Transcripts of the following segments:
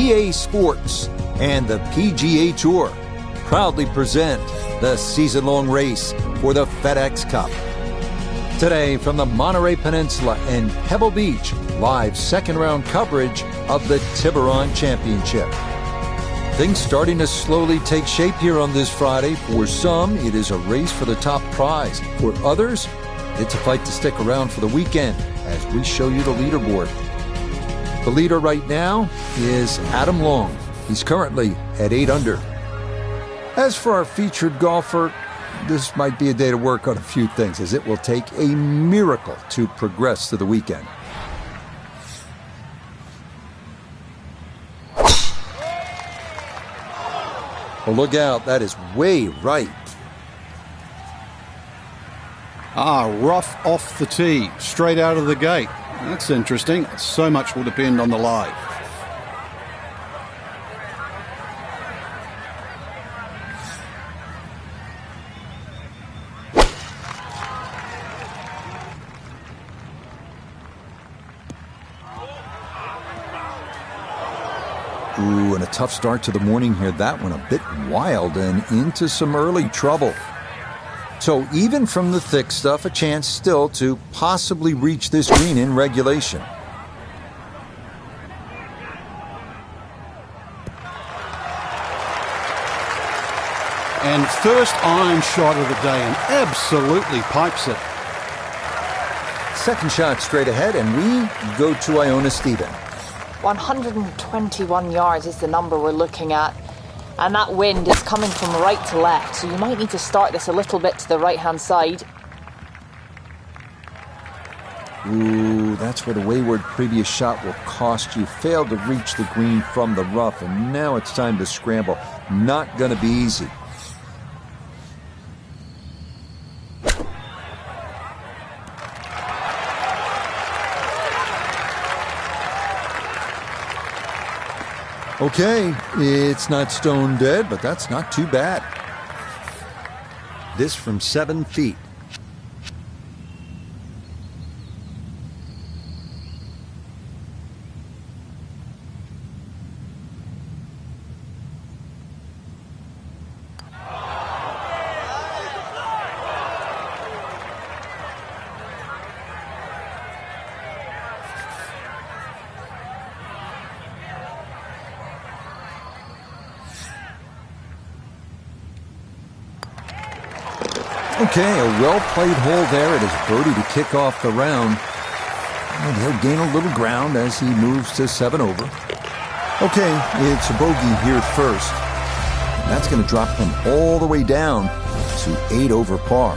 EA Sports and the PGA Tour proudly present the season-long race for the FedEx Cup. Today, from the Monterey Peninsula and Pebble Beach, live second-round coverage of the Tiburon Championship. Things starting to slowly take shape here on this Friday. For some, it is a race for the top prize. For others, it's a fight to stick around for the weekend as we show you the leaderboard. The leader right now is Adam Long. He's currently at 8 under. As for our featured golfer, this might be a day to work on a few things, as it will take a miracle to progress to the weekend. Oh, look out, that is way right. Rough off the tee, straight out of the gate. That's interesting. So much will depend on the lie. Ooh, and a tough start to the morning here. That one a bit wild and into some early trouble. So even from the thick stuff, a chance still to possibly reach this green in regulation. And first iron shot of the day, and absolutely pipes it. Second shot straight ahead, and we go to Iona Stephen. 121 yards is the number we're looking at. And that wind is coming from right to left, so you might need to start this a little bit to the right-hand side. Ooh, that's where the wayward previous shot will cost you. Failed to reach the green from the rough, and now it's time to scramble. Not going to be easy. Okay, it's not stone dead, but that's not too bad. This from 7 feet. Okay, a well-played hole there. It is birdie to kick off the round. And he'll gain a little ground as he moves to 7 over. Okay, it's a bogey here at first. And that's going to drop him all the way down to 8 over par.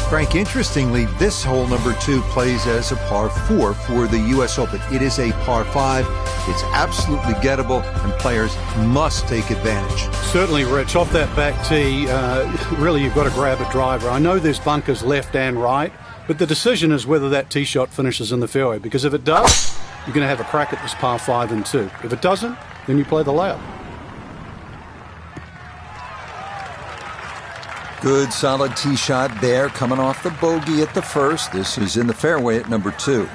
Frank, interestingly, this hole number 2 plays as a par 4 for the U.S. Open. It is a par 5. It's absolutely gettable, and players must take advantage. Certainly, Rich. Off that back tee, really you've got to grab a driver. I know there's bunkers left and right, but the decision is whether that tee shot finishes in the fairway, because if it does, you're going to have a crack at this par 5 and 2. If it doesn't, then you play the layup. Good solid tee shot there, coming off the bogey at the first. This is in the fairway at number 2.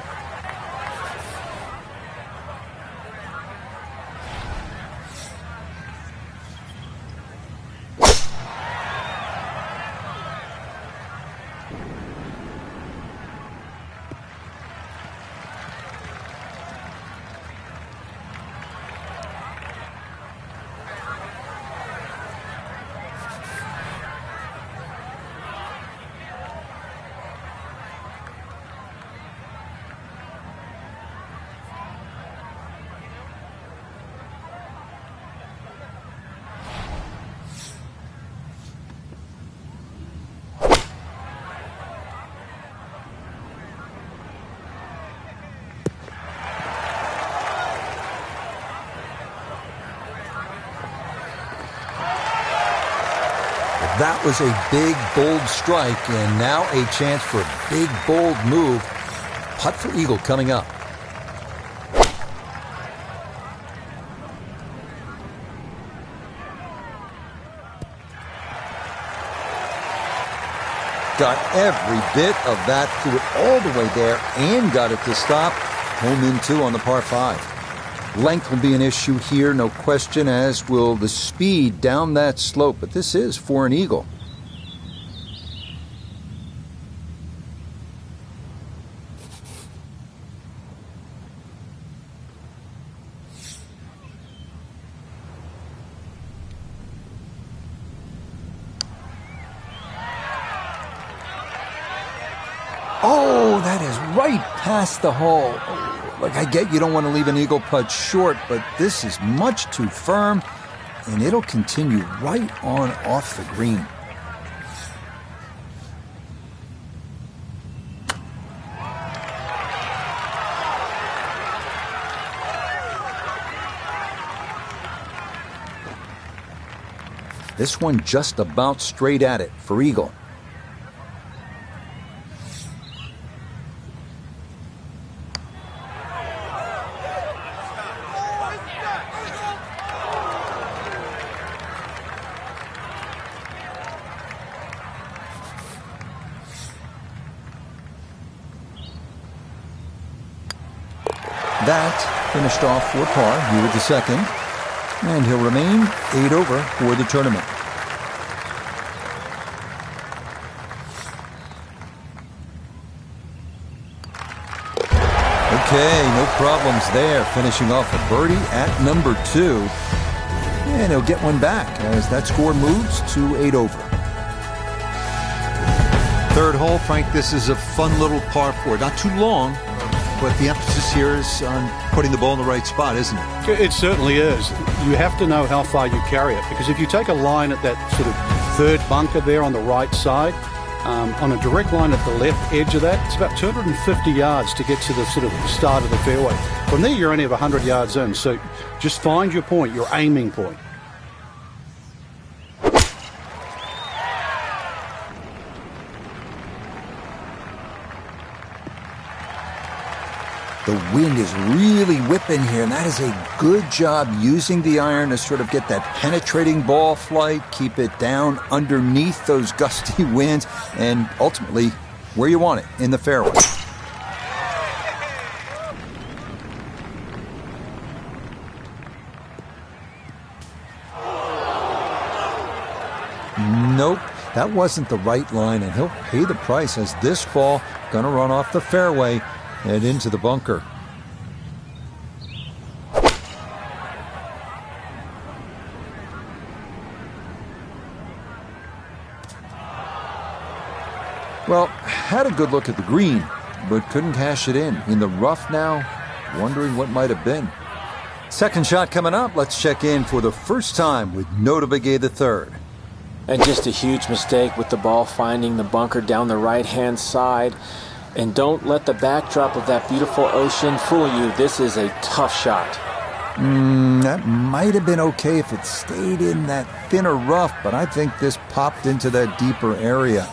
That was a big, bold strike, and now a chance for a big, bold move. Putt for eagle coming up. Got every bit of that, threw it all the way there, and got it to stop. Home in 2 on the par 5. Length will be an issue here, no question, as will the speed down that slope, but this is for an eagle. Oh, that is right past the hole. Look, I get you don't want to leave an eagle putt short, but this is much too firm, and it'll continue right on off the green. This one just about straight at it for eagle. That finished off for par here at the second, and he'll remain 8 over for the tournament. Okay, no problems there, finishing off a birdie at number 2. And he'll get one back as that score moves to 8 over. Third hole, Frank, this is a fun little par 4. Not too long, but the emphasis here is on putting the ball in the right spot, isn't it? It certainly is. You have to know how far you carry it, because if you take a line at that sort of third bunker there on the right side, on a direct line at the left edge of that, it's about 250 yards to get to the sort of start of the fairway. From there, you're only 100 yards in, so just find your point, your aiming point. The wind is really whipping here, and that is a good job using the iron to sort of get that penetrating ball flight, keep it down underneath those gusty winds, and ultimately where you want it, in the fairway. Nope, that wasn't the right line, and he'll pay the price as this ball gonna run off the fairway and into the bunker. Well, had a good look at the green, but couldn't cash it in. In the rough now, wondering what might have been. Second shot coming up. Let's check in for the first time with Notavigay III. And just a huge mistake with the ball finding the bunker down the right-hand side. And don't let the backdrop of that beautiful ocean fool you. This is a tough shot. That might have been okay if it stayed in that thinner rough, but I think this popped into that deeper area.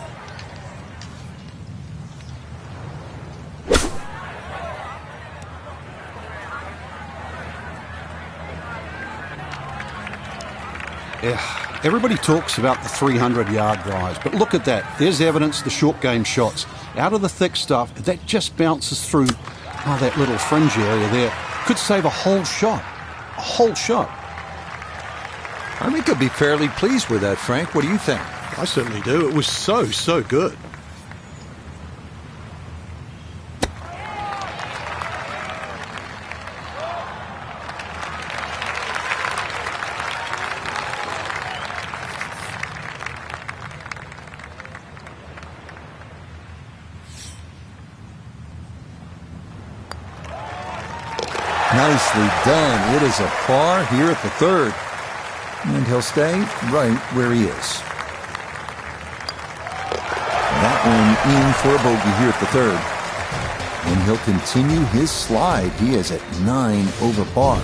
Yeah, everybody talks about the 300-yard drives, but look at that. There's evidence, the short game shots. Out of the thick stuff, that just bounces through that little fringe area there. Could save a whole shot. A whole shot. I think I'd be fairly pleased with that, Frank. What do you think? I certainly do. It was so good. Nicely done. It is a par here at the third. And he'll stay right where he is. That one in for a bogey here at the third. And he'll continue his slide. He is at 9 over par.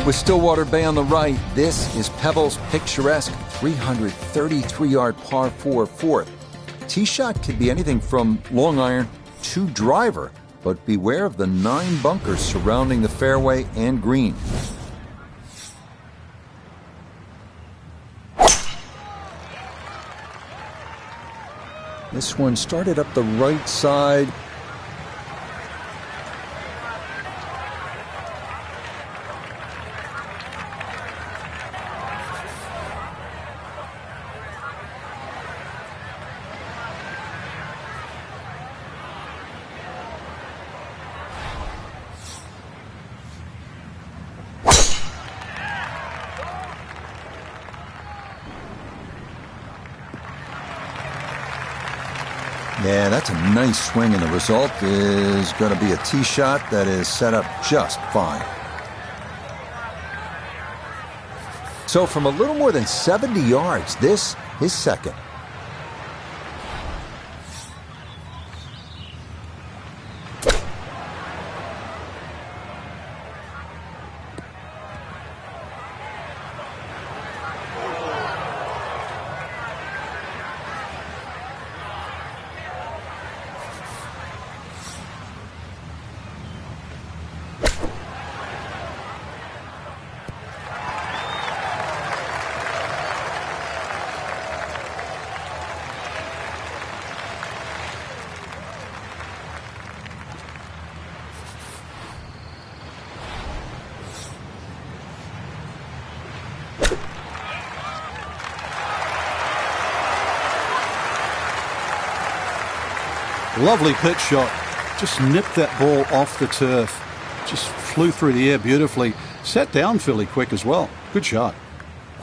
With Stillwater Bay on the right, this is Pebble's picturesque 333-yard par 4 fourth. Tee shot could be anything from long iron to driver, but beware of the 9 bunkers surrounding the fairway and green. This one started up the right side, Yeah, that's a nice swing, and the result is going to be a tee shot that is set up just fine. So from a little more than 70 yards, this is second. Lovely pitch shot. Just nipped that ball off the turf. Just flew through the air beautifully. Sat down fairly quick as well. Good shot.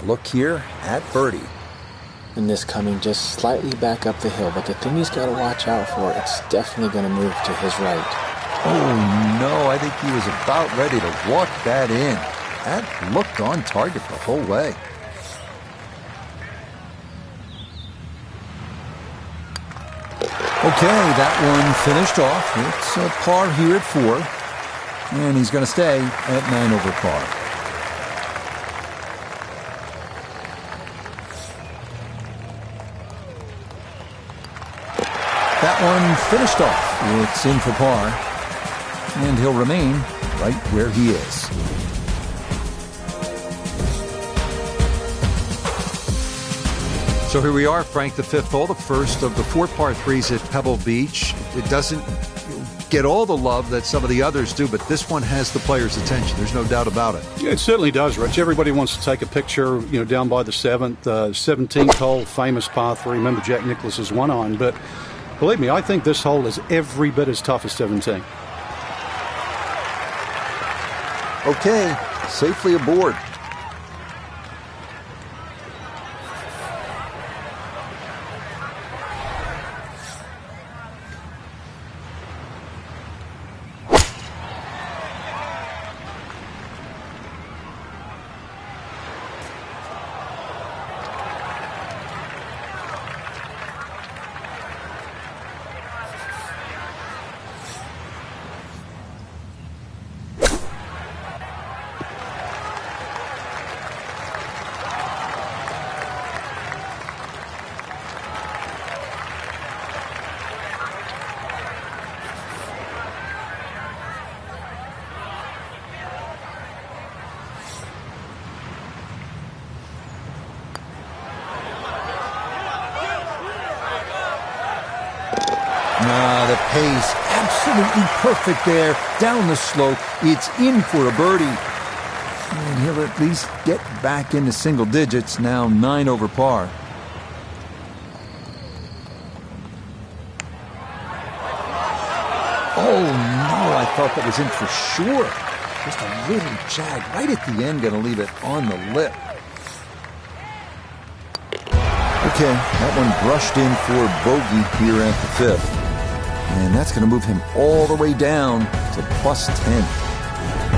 A look here at birdie. And this coming just slightly back up the hill, but the thing he's got to watch out for, it's definitely going to move to his right. Oh no, I think he was about ready to walk that in. That looked on target the whole way. Okay, that one finished off. It's a par here at 4. And he's going to stay at 9 over par. That one finished off. It's in for par. And he'll remain right where he is. So here we are, Frank, the 5th hole, the first of the 4 par 3s at Pebble Beach. It doesn't get all the love that some of the others do, but this one has the players' attention. There's no doubt about it. Yeah, it certainly does, Rich. Everybody wants to take a picture, down by the 7th, 17th hole, famous par 3. Remember Jack Nicklaus's one iron, but believe me, I think this hole is every bit as tough as 17. Okay, safely aboard. The pace, absolutely perfect there. Down the slope, it's in for a birdie. And he'll at least get back into single digits, now 9 over par. Oh no, I thought that was in for sure. Just a little jag right at the end, going to leave it on the lip. Okay, that one brushed in for bogey here at the 5th. And that's going to move him all the way down to plus 10.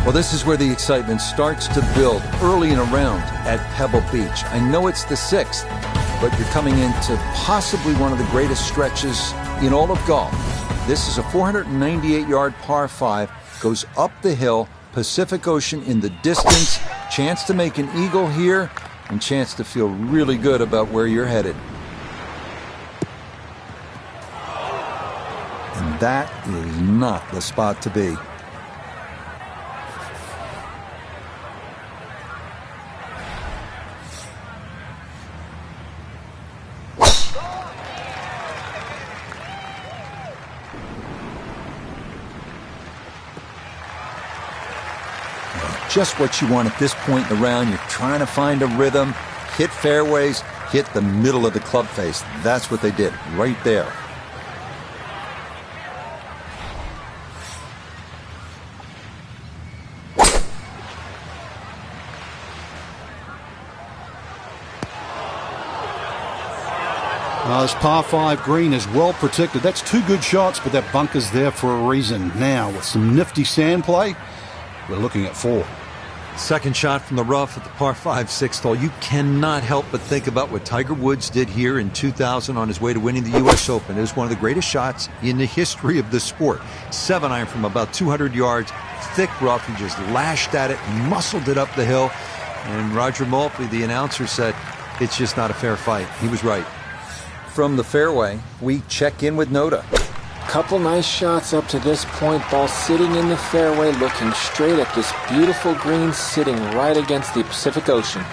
Well, this is where the excitement starts to build early in a round at Pebble Beach. I know it's the 6th, but you're coming into possibly one of the greatest stretches in all of golf. This is a 498-yard par 5, goes up the hill, Pacific Ocean in the distance, chance to make an eagle here, and chance to feel really good about where you're headed. And that is not the spot to be. Just what you want at this point in the round. You're trying to find a rhythm, hit fairways, hit the middle of the club face. That's what they did right there. This par 5 green is well protected. That's 2 good shots, but that bunker's there for a reason. Now, with some nifty sand play, we're looking at 4. Second shot from the rough at the par 5 6th hole. You cannot help but think about what Tiger Woods did here in 2000 on his way to winning the U.S. Open. It was one of the greatest shots in the history of the sport. 7-iron from about 200 yards, thick rough. He just lashed at it, muscled it up the hill. And Roger Maltby, the announcer, said, it's just not a fair fight. He was right. From the fairway, we check in with Noda. Couple nice shots up to this point. Ball sitting in the fairway, looking straight at this beautiful green sitting right against the Pacific Ocean.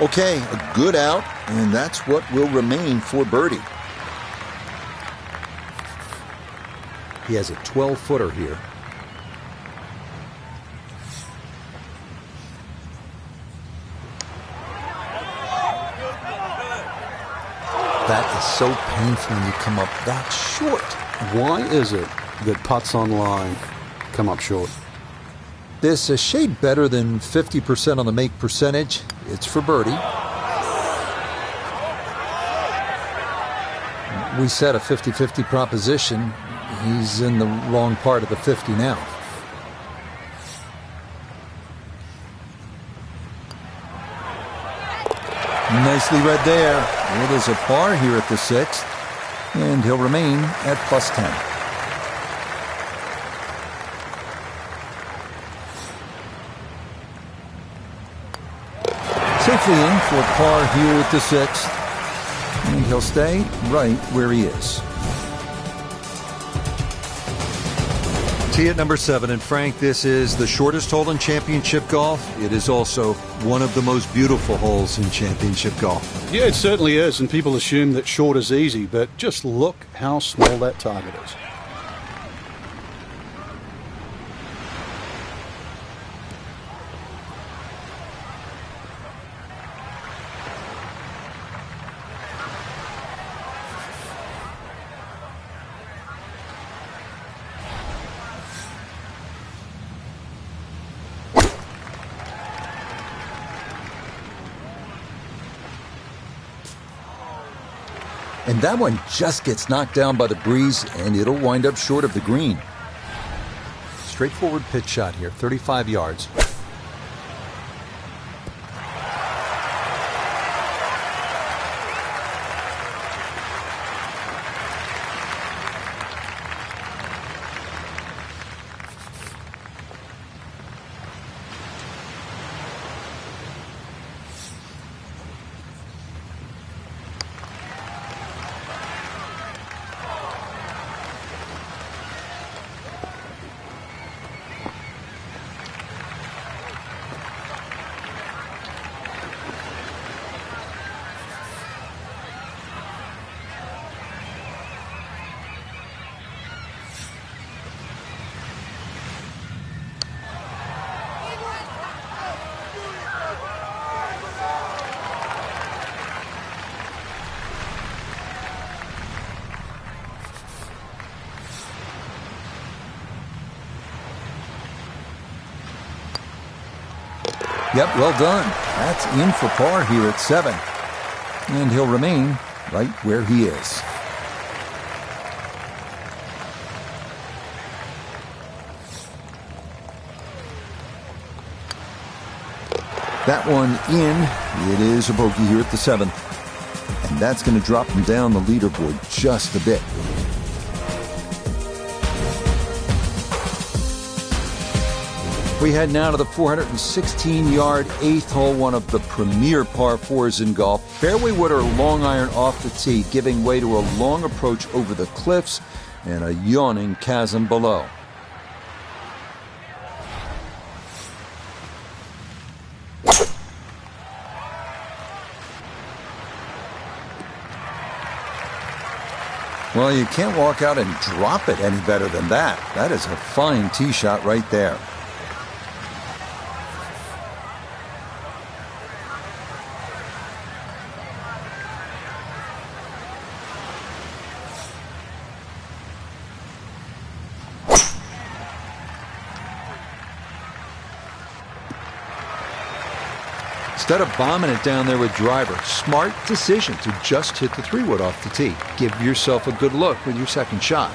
Okay, a good out, and that's what will remain for birdie. He has a 12-footer here. That is so painful when you come up that short. Why is it that putts on line come up short? This a shade better than 50% on the make percentage. It's for birdie. We set a 50-50 proposition. He's in the wrong part of the 50 now. Nicely read there. It is a par here at the 6th, and he'll remain at +10. Safely in for par here at the 6th, and he'll stay right where he is. Tee at number 7, and Frank, this is the shortest hole in championship golf. It is also one of the most beautiful holes in championship golf. Yeah, it certainly is, and people assume that short is easy, but just look how small that target is. And that one just gets knocked down by the breeze, and it'll wind up short of the green. Straightforward pitch shot here, 35 yards. Yep, well done. That's in for par here at 7. And he'll remain right where he is. That one in. It is a bogey here at the 7th. And that's going to drop him down the leaderboard just a bit. We head now to the 416-yard 8th hole, one of the premier par 4s in golf. Fairway wood or long iron off the tee, giving way to a long approach over the cliffs and a yawning chasm below. Well, you can't walk out and drop it any better than that. That is a fine tee shot right there. Instead of bombing it down there with driver, smart decision to just hit the 3-wood off the tee. Give yourself a good look with your second shot.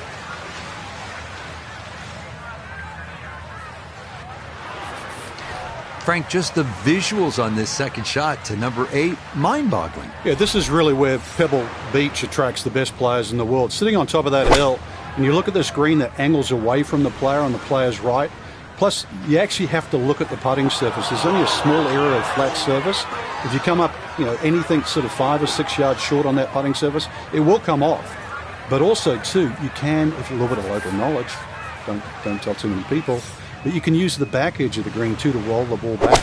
Frank, just the visuals on this second shot to number 8, mind-boggling. Yeah, this is really where Pebble Beach attracts the best players in the world. Sitting on top of that hill, and you look at this green that angles away from the player on the player's right. Plus, you actually have to look at the putting surface. There's only a small area of flat surface. If you come up, anything sort of 5 or 6 yards short on that putting surface, it will come off. But also, too, you can, if you have a little bit of local knowledge, don't tell too many people, but you can use the back edge of the green, too, to roll the ball back.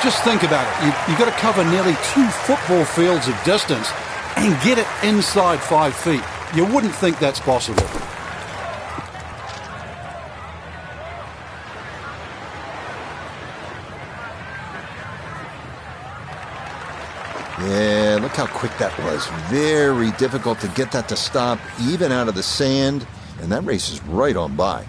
Just think about it. You've got to cover nearly 2 football fields of distance and get it inside 5 feet. You wouldn't think that's possible. Yeah, look how quick that was. Very difficult to get that to stop, even out of the sand, and that race is right on by.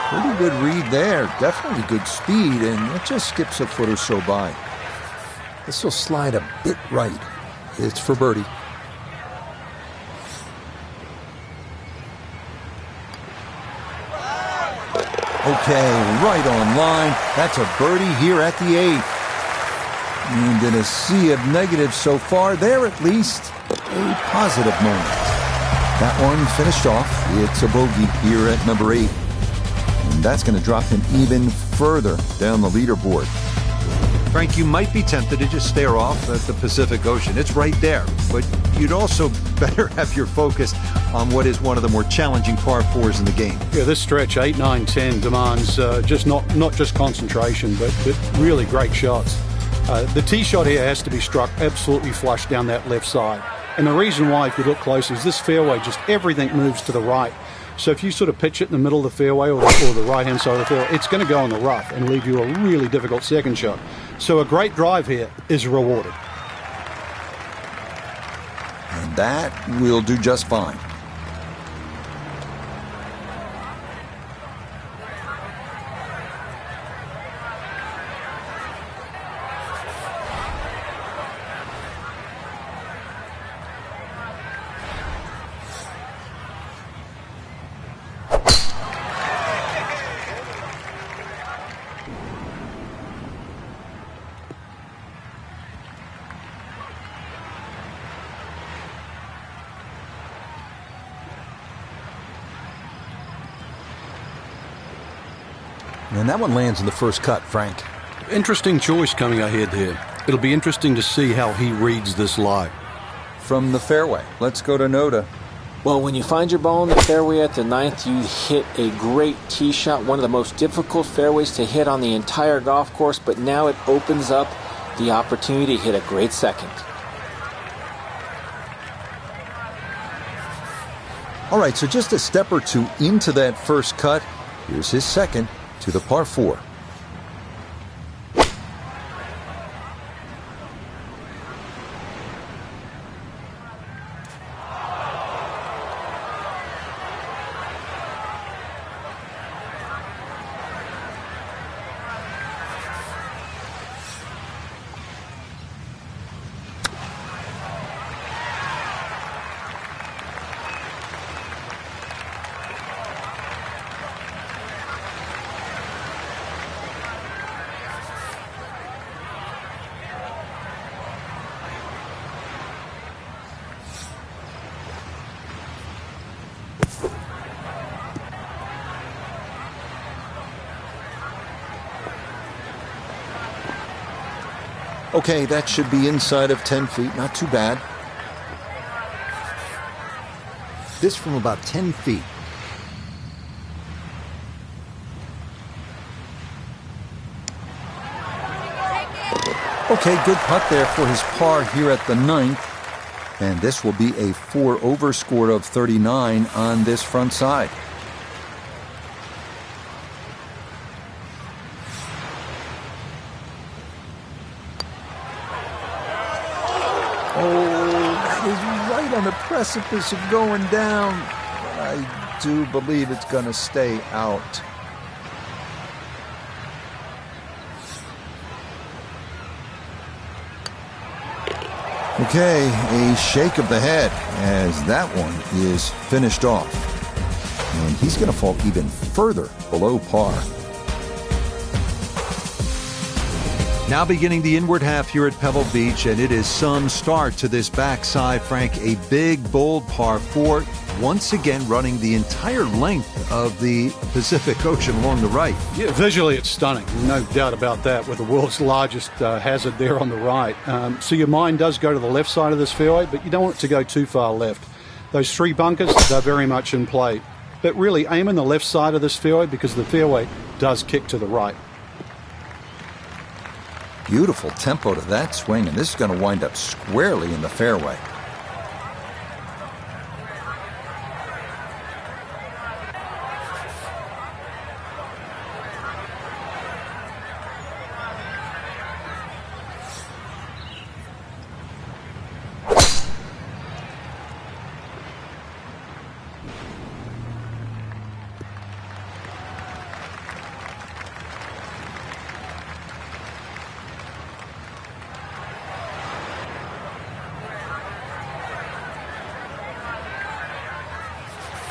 Pretty good read there. Definitely good speed, and it just skips a foot or so by. This will slide a bit right. It's for birdie. Okay, right on line. That's a birdie here at the 8th. And in a sea of negatives so far, there at least a positive moment. That one finished off. It's a bogey here at number 8. And that's going to drop him even further down the leaderboard. Frank, you might be tempted to just stare off at the Pacific Ocean. It's right there. But you'd also better have your focus on what is one of the more challenging par 4s in the game. Yeah, this stretch, 8, 9, 10, demands just not just concentration, but really great shots. The tee shot here has to be struck absolutely flush down that left side. And the reason why, if you look closely, is this fairway, just everything moves to the right. So if you sort of pitch it in the middle of the fairway or the right-hand side of the fairway, it's going to go in the rough and leave you a really difficult second shot. So a great drive here is rewarded. And that will do just fine. And that one lands in the first cut, Frank. Interesting choice coming ahead here. It'll be interesting to see how he reads this lie. From the fairway, let's go to Noda. Well, when you find your ball in the fairway at the 9th, you hit a great tee shot, one of the most difficult fairways to hit on the entire golf course, but now it opens up the opportunity to hit a great second. All right, so just a step or two into that first cut. Here's his second to the par 4. Okay, that should be inside of 10 feet. Not too bad. This from about 10 feet. Okay, good putt there for his par here at the 9th. And this will be a 4 over score of 39 on this front side. right on the precipice of going down. But I do believe it's going to stay out. Okay, a shake of the head as that one is finished off. And he's going to fall even further below par. Now beginning the inward half here at Pebble Beach, and it is some start to this backside, Frank. A big, bold par 4, once again running the entire length of the Pacific Ocean along the right. Yeah, visually it's stunning, no doubt about that, with the world's largest hazard there on the right. So your mind does go to the left side of this fairway, but you don't want it to go too far left. Those 3 bunkers, they're very much in play. But really aim on the left side of this fairway because the fairway does kick to the right. Beautiful tempo to that swing, and this is going to wind up squarely in the fairway.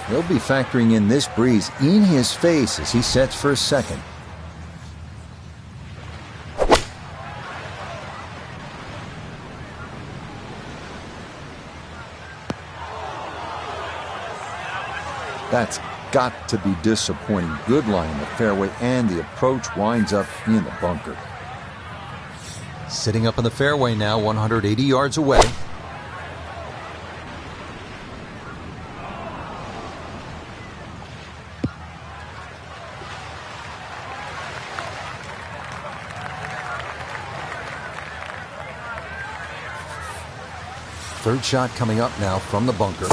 He'll be factoring in this breeze in his face as he sets for a second. That's got to be disappointing. Good line in the fairway, and the approach winds up in the bunker. Sitting up in the fairway now, 180 yards away. Third shot coming up now from the bunker.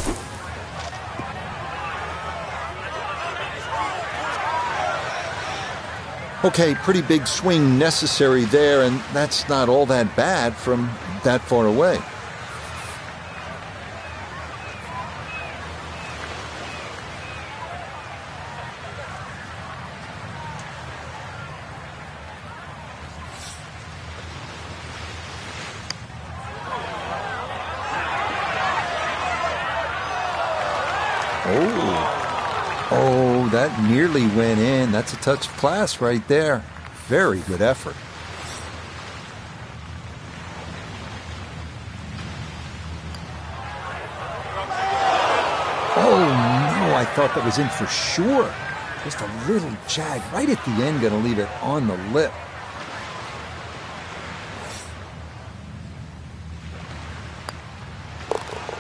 Okay, pretty big swing necessary there, and that's not all that bad from that far away. Oh, that nearly went in. That's a touch of class right there. Very good effort. Oh, no, I thought that was in for sure. Just a little jag right at the end, going to leave it on the lip.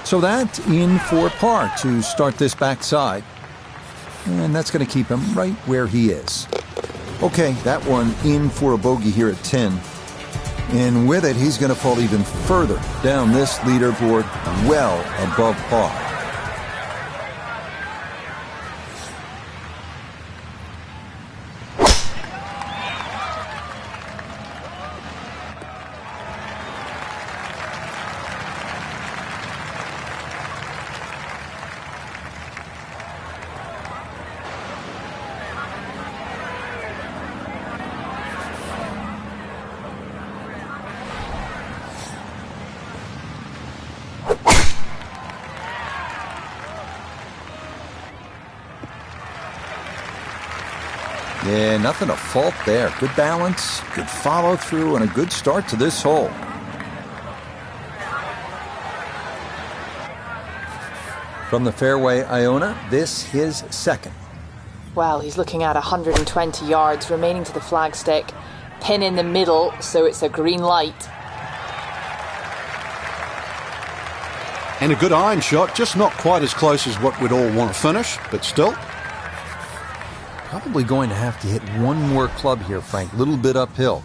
So that's in for par to start this backside. And that's going to keep him right where he is. Okay, that one in for a bogey here at 10. And with it, he's going to fall even further down this leaderboard, well above par. Yeah, nothing to fault there. Good balance, good follow through, and a good start to this hole. From the fairway, Iona, this his second. Well, he's looking at 120 yards remaining to the flagstick. Pin in the middle, so it's a green light. And a good iron shot, just not quite as close as what we'd all want to finish, but still. Probably going to have to hit one more club here, Frank. A little bit uphill.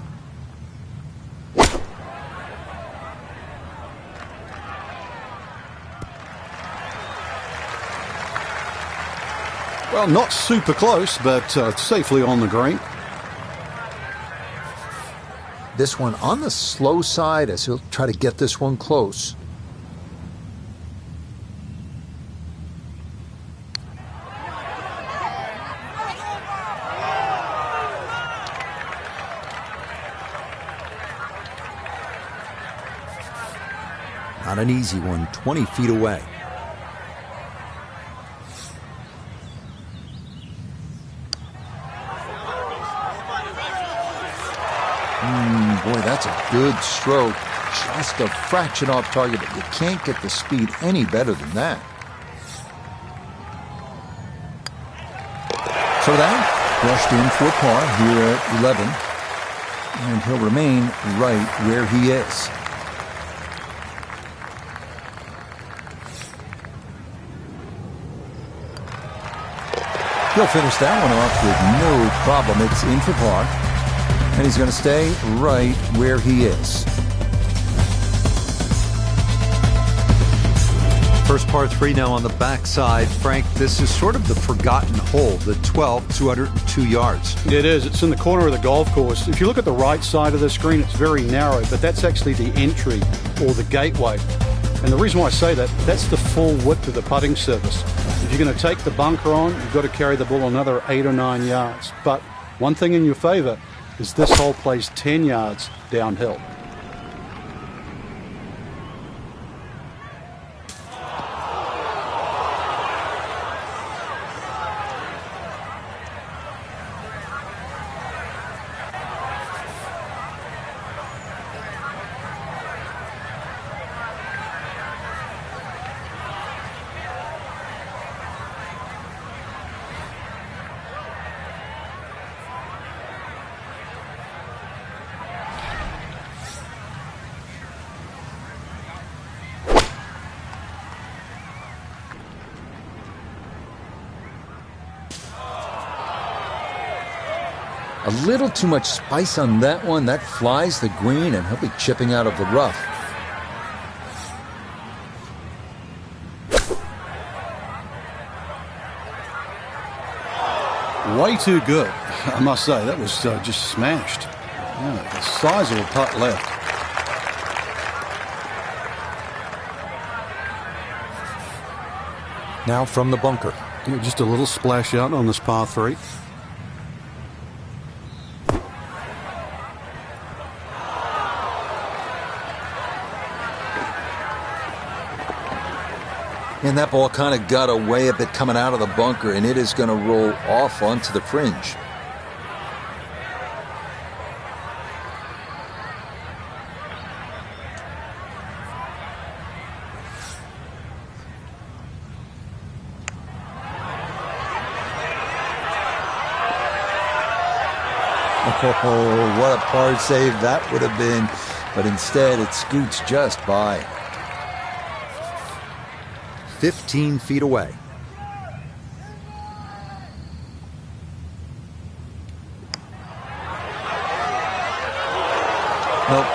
Well, not super close, but safely on the green. This one on the slow side as he'll try to get this one close. Not an easy one, 20 feet away. Boy, that's a good stroke. Just a fraction off target, but you can't get the speed any better than that. So that brushed in for par here at 11. And he'll remain right where he is. He'll finish that one off with no problem. It's in for par. And he's going to stay right where he is. First par 3 now on the backside. Frank, this is sort of the forgotten hole, the 12, 202 yards. It is. It's in the corner of the golf course. If you look at the right side of the screen, it's very narrow, but that's actually the entry or the gateway. And the reason why I say that, that's the full width of the putting surface. If you're going to take the bunker on, you've got to carry the ball another 8 or 9 yards. But one thing in your favor is this hole plays 10 yards downhill. A little too much spice on that one. That flies the green, and he'll be chipping out of the rough. Way too good, I must say. That was just smashed. Yeah, the size of a putt left. Now from the bunker. Yeah, just a little splash out on this par 3. And that ball kind of got away a bit coming out of the bunker, and it is going to roll off onto the fringe. Oh, what a par save that would have been. But instead, it scoots just by. 15 feet away. Nope.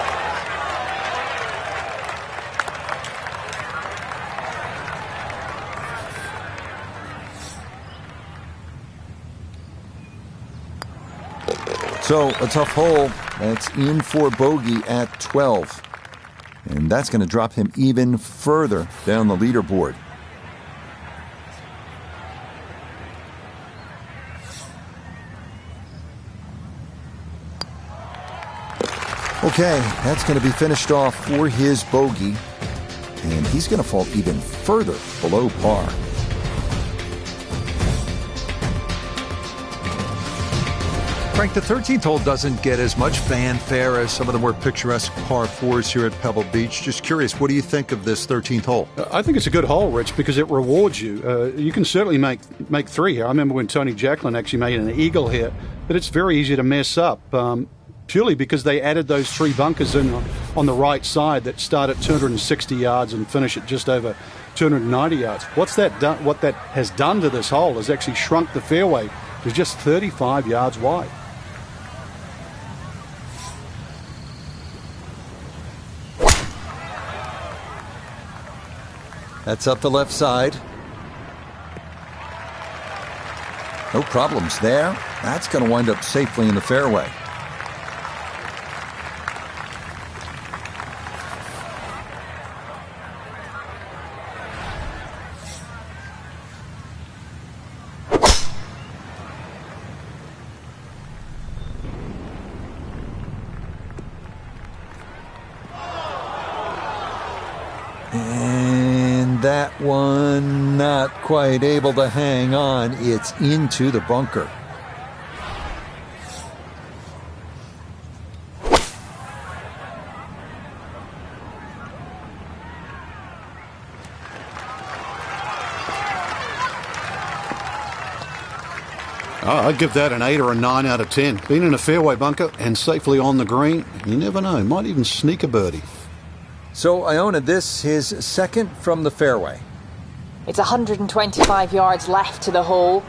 So a tough hole. That's in for bogey at 12. And that's going to drop him even further down the leaderboard. Okay, that's going to be finished off for his bogey, and he's going to fall even further below par. Frank, the 13th hole doesn't get as much fanfare as some of the more picturesque par 4s here at Pebble Beach. Just curious, what do you think of this 13th hole? I think it's a good hole, Rich, because it rewards you. You can certainly make 3 here. I remember when Tony Jacklin actually made an eagle here, but it's very easy to mess up. Purely because they added those 3 bunkers in on the right side that start at 260 yards and finish at just over 290 yards. What that has done to this hole is actually shrunk the fairway to just 35 yards wide. That's up the left side. No problems there. That's going to wind up safely in the fairway. And that one not quite able to hang on. It's into the bunker. I'd give that an 8 or a 9 out of 10. Being in a fairway bunker and safely on the green, you never know. Might even sneak a birdie. So, Iona, this his second from the fairway. It's 125 yards left to the hole.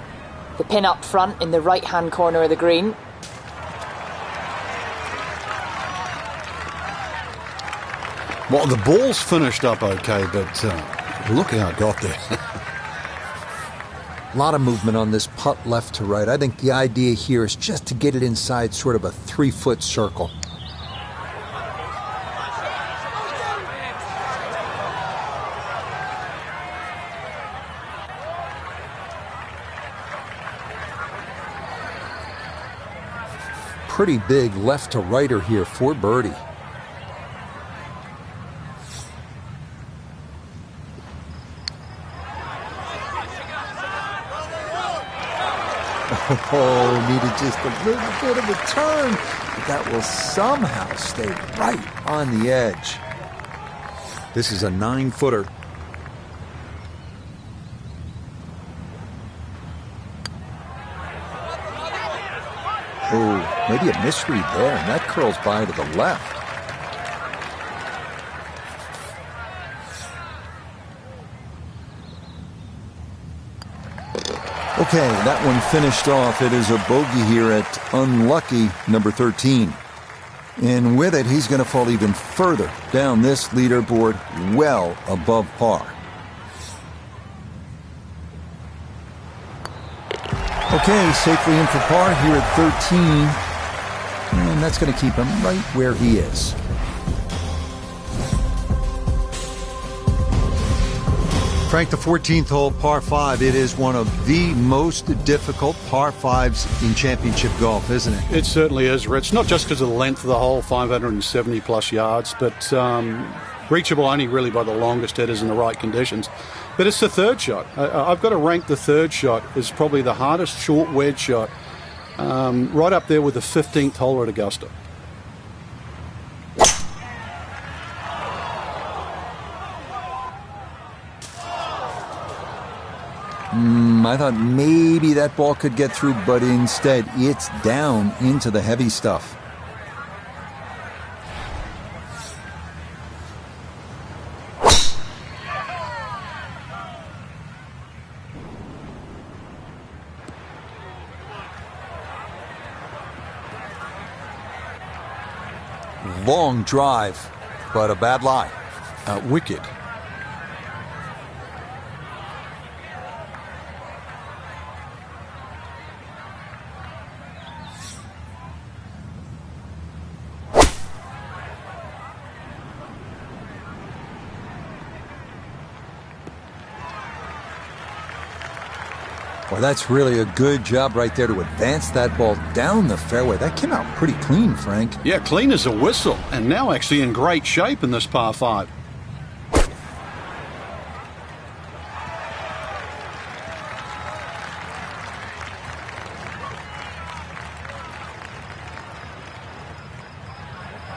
The pin up front in the right-hand corner of the green. Well, the ball's finished up okay, but look how it got there. A lot of movement on this putt left to right. I think the idea here is just to get it inside sort of a 3-foot circle. Pretty big left to righter here for birdie. Oh, needed just a little bit of a turn. But that will somehow stay right on the edge. This is a 9-footer. Oh, maybe a misread there, and that curls by to the left. Okay, that one finished off. It is a bogey here at unlucky number 13. And with it, he's going to fall even further down this leaderboard, well above par. Okay, safely in for par here at 13. And that's going to keep him right where he is. Frank, the 14th hole, par 5. It is one of the most difficult par 5s in championship golf, isn't it? It certainly is, Rich. Not just because of the length of the hole, 570 plus yards, but reachable only really by the longest hitters in the right conditions. But it's the third shot. I've got to rank the third shot as probably the hardest short wedge shot, right up there with the 15th hole at Augusta. I thought maybe that ball could get through, but instead it's down into the heavy stuff. Long drive, but a bad lie. Wicked. Well, that's really a good job right there to advance that ball down the fairway. That came out pretty clean, Frank. Yeah, clean as a whistle, and now actually in great shape in this par 5.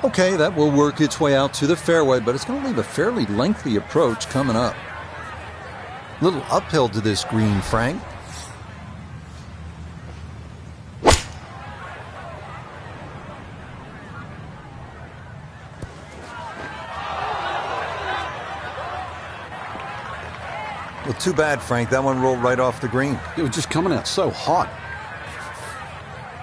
Okay, that will work its way out to the fairway, but it's going to leave a fairly lengthy approach coming up. A little uphill to this green, Frank. Well, too bad, Frank. That one rolled right off the green. It was just coming out so hot.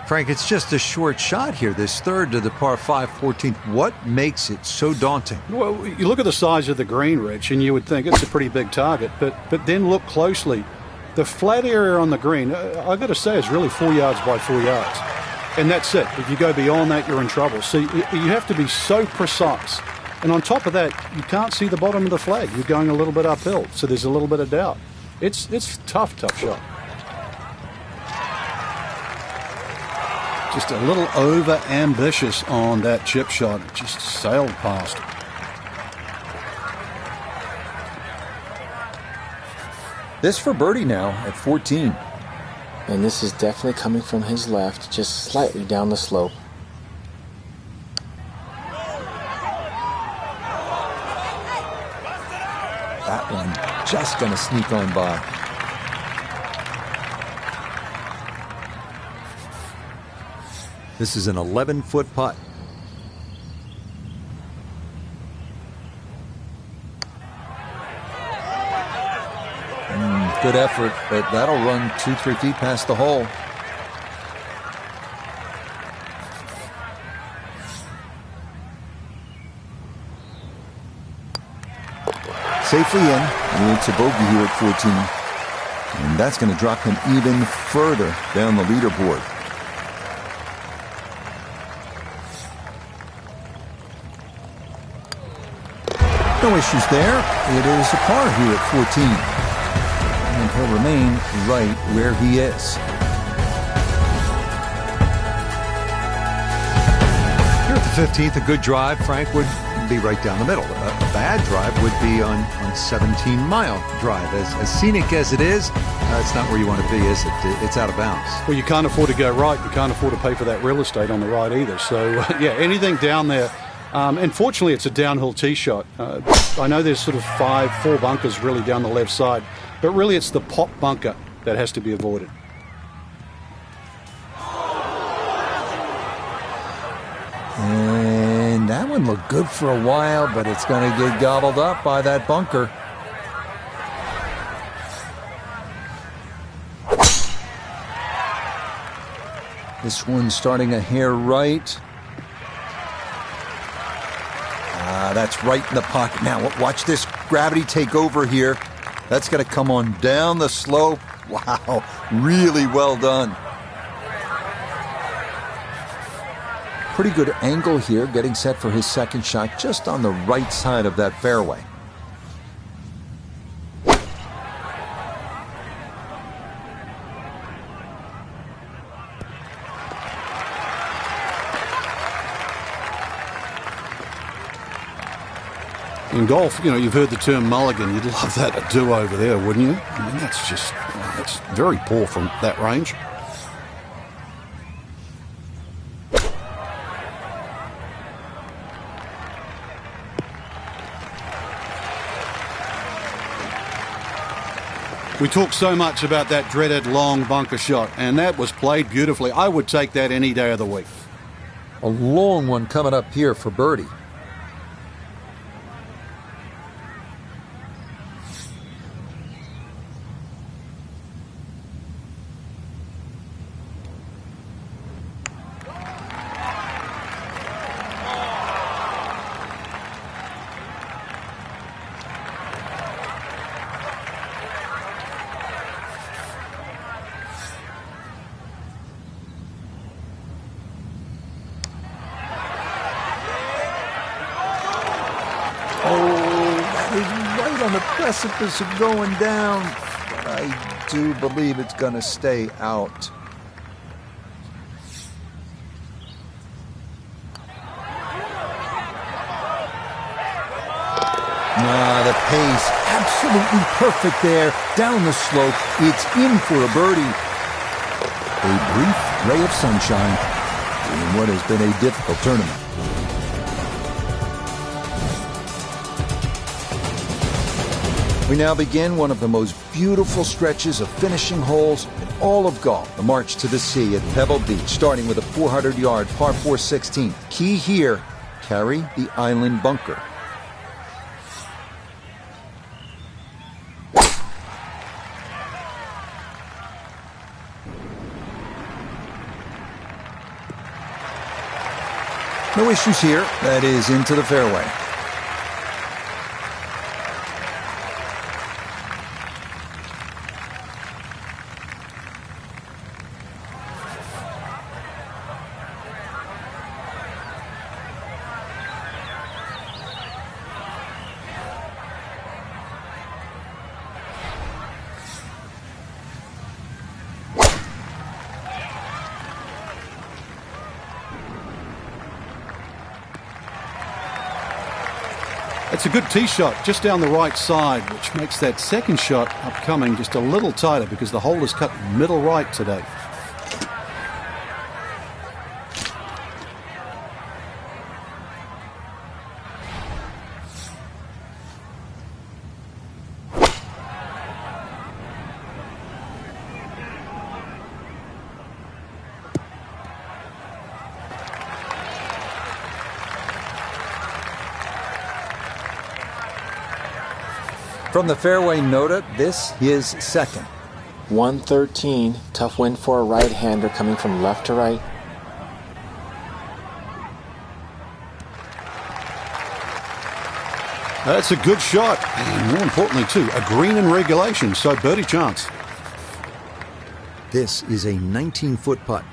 Frank, it's just a short shot here, this third to the par 5 14th. What makes it so daunting? Well, you look at the size of the green, Rich, and you would think it's a pretty big target, but then look closely. The flat area on the green, I've got to say, is really 4 yards by 4 yards. And that's it. If you go beyond that, you're in trouble. So you have to be so precise. And on top of that, you can't see the bottom of the flag. You're going a little bit uphill, so there's a little bit of doubt. It's tough shot. Just a little over-ambitious on that chip shot. It just sailed past. This for birdie now at 14. And this is definitely coming from his left, just slightly down the slope. That one just going to sneak on by. This is an 11-foot putt. Good effort, but that'll run 2-3 feet past the hole. Safely in, and it's a bogey here at 14. And that's going to drop him even further down the leaderboard. No issues there. It is a par here at 14. And he'll remain right where he is. Here at the 15th, a good drive, Frank, would be right down the middle. A bad drive would be on 17-mile drive. As scenic as it is, it's not where you want to be, is it? It's out of bounds. Well, you can't afford to go right. You can't afford to pay for that real estate on the right either. So, yeah, anything down there. And fortunately, it's a downhill tee shot. I know there's sort of 4 bunkers really down the left side, but really it's the pop bunker that has to be avoided. And that one looked good for a while, but it's going to get gobbled up by that bunker. This one's starting a hair right. That's right in the pocket. Now, watch this gravity take over here. That's going to come on down the slope. Wow, really well done. Pretty good angle here, getting set for his second shot, just on the right side of that fairway. In golf, you know, you've heard the term mulligan. You'd love that to do over there, wouldn't you? I mean, that's very poor from that range. We talk so much about that dreaded long bunker shot, and that was played beautifully. I would take that any day of the week. A long one coming up here for birdie. On the precipice of going down, but I do believe it's going to stay out. The pace absolutely perfect there, down the slope. It's in for a birdie. A brief ray of sunshine in what has been a difficult tournament. We now begin one of the most beautiful stretches of finishing holes in all of golf. The march to the sea at Pebble Beach, starting with a 400-yard par 4 16th. Key here, carry the island bunker. No issues here. That is into the fairway. It's a good tee shot just down the right side, which makes that second shot upcoming just a little tighter because the hole is cut middle right today. From the fairway nota, this is second. 113, tough wind for a right-hander coming from left to right. That's a good shot, and more importantly too, a green in regulation, so birdie chance. This is a 19-foot putt.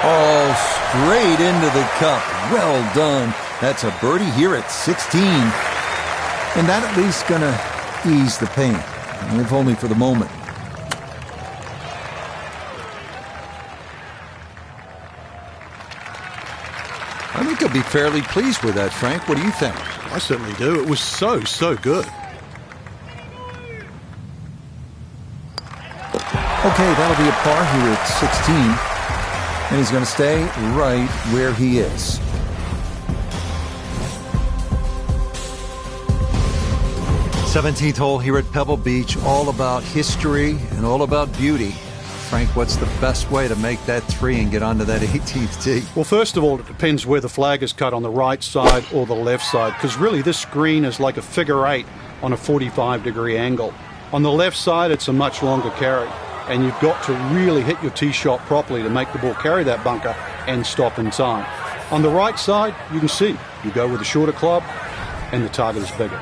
Oh, straight into the cup. Well done. That's a birdie here at 16. And that at least going to ease the pain, if only for the moment. I think he'll be fairly pleased with that, Frank. What do you think? I certainly do. It was so good. Okay, that'll be a par here at 16. And he's going to stay right where he is. Seventeenth hole here at Pebble Beach, all about history and all about beauty. Frank, what's the best way to make that three and get onto that 18th tee? Well, first of all, it depends where the flag is cut, on the right side or the left side, because really this green is like a figure eight on a 45-degree angle. On the left side, it's a much longer carry, and you've got to really hit your tee shot properly to make the ball carry that bunker and stop in time. On the right side, you can see, you go with a shorter club and the target is bigger.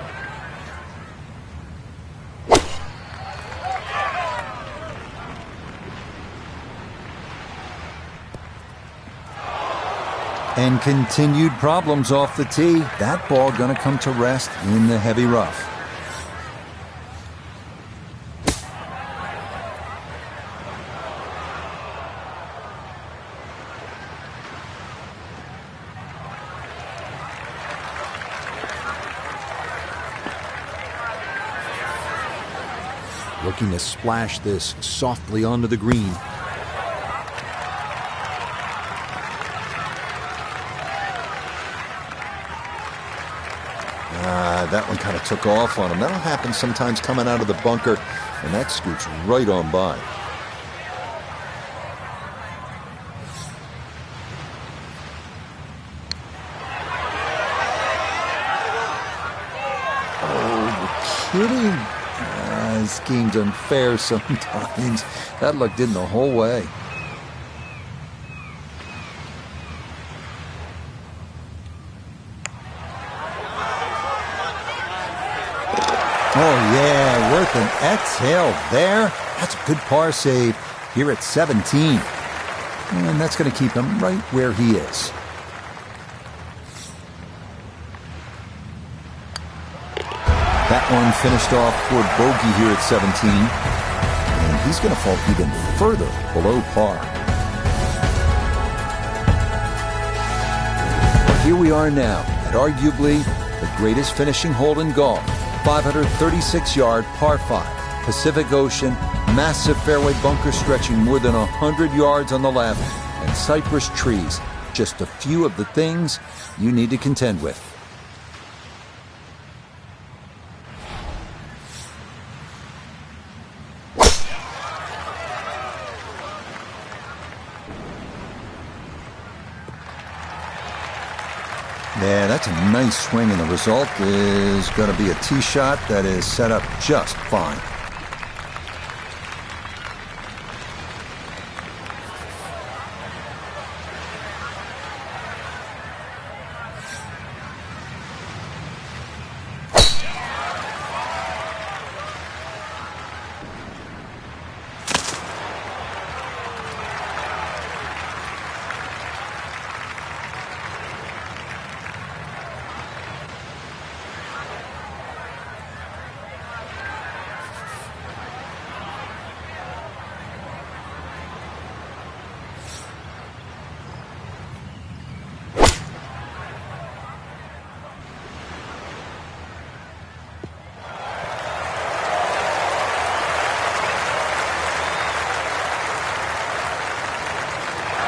And continued problems off the tee. That ball going to come to rest in the heavy rough. Looking to splash this softly onto the green. That one kind of took off on him. That'll happen sometimes coming out of the bunker, and that scoots right on by. Oh, you're kidding? This game's unfair sometimes. That looked in the whole way. Oh, yeah, worth an exhale there. That's a good par save here at 17. And that's going to keep him right where he is. That one finished off for bogey here at 17. And he's going to fall even further below par. But here we are now at arguably the greatest finishing hole in golf. 536-yard par 5, Pacific Ocean, massive fairway bunker stretching more than 100 yards on the left, and cypress trees, just a few of the things you need to contend with. Yeah, that's a nice swing, and the result is going to be a tee shot that is set up just fine.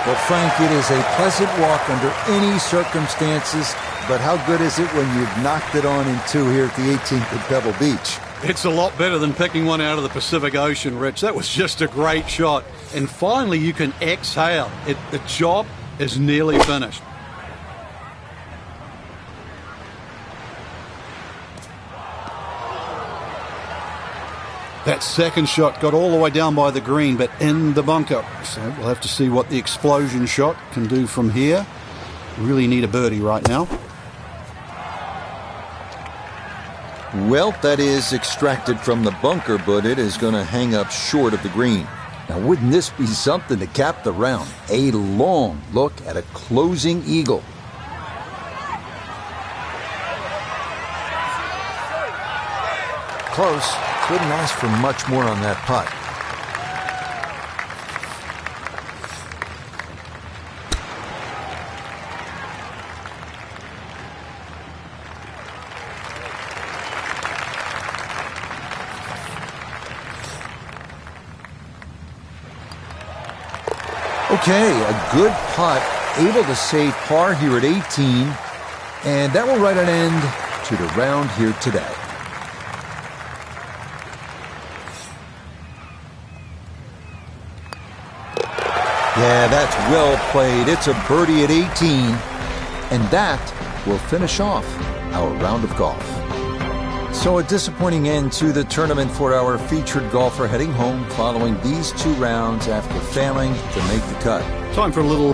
Well, Frank, it is a pleasant walk under any circumstances, but how good is it when you've knocked it on in two here at the 18th at Pebble Beach? It's a lot better than picking one out of the Pacific Ocean, Rich. That was just a great shot. And finally, you can exhale. The job is nearly finished. That second shot got all the way down by the green, but in the bunker. So we'll have to see what the explosion shot can do from here. Really need a birdie right now. Well, that is extracted from the bunker, but it is going to hang up short of the green. Now, wouldn't this be something to cap the round? A long look at a closing eagle. Close. Couldn't ask for much more on that putt. Okay, a good putt, able to save par here at 18, and that will write an end to the round here today. Yeah, that's well played. It's a birdie at 18, and that will finish off our round of golf. So a disappointing end to the tournament for our featured golfer heading home following these two rounds after failing to make the cut. Time for a little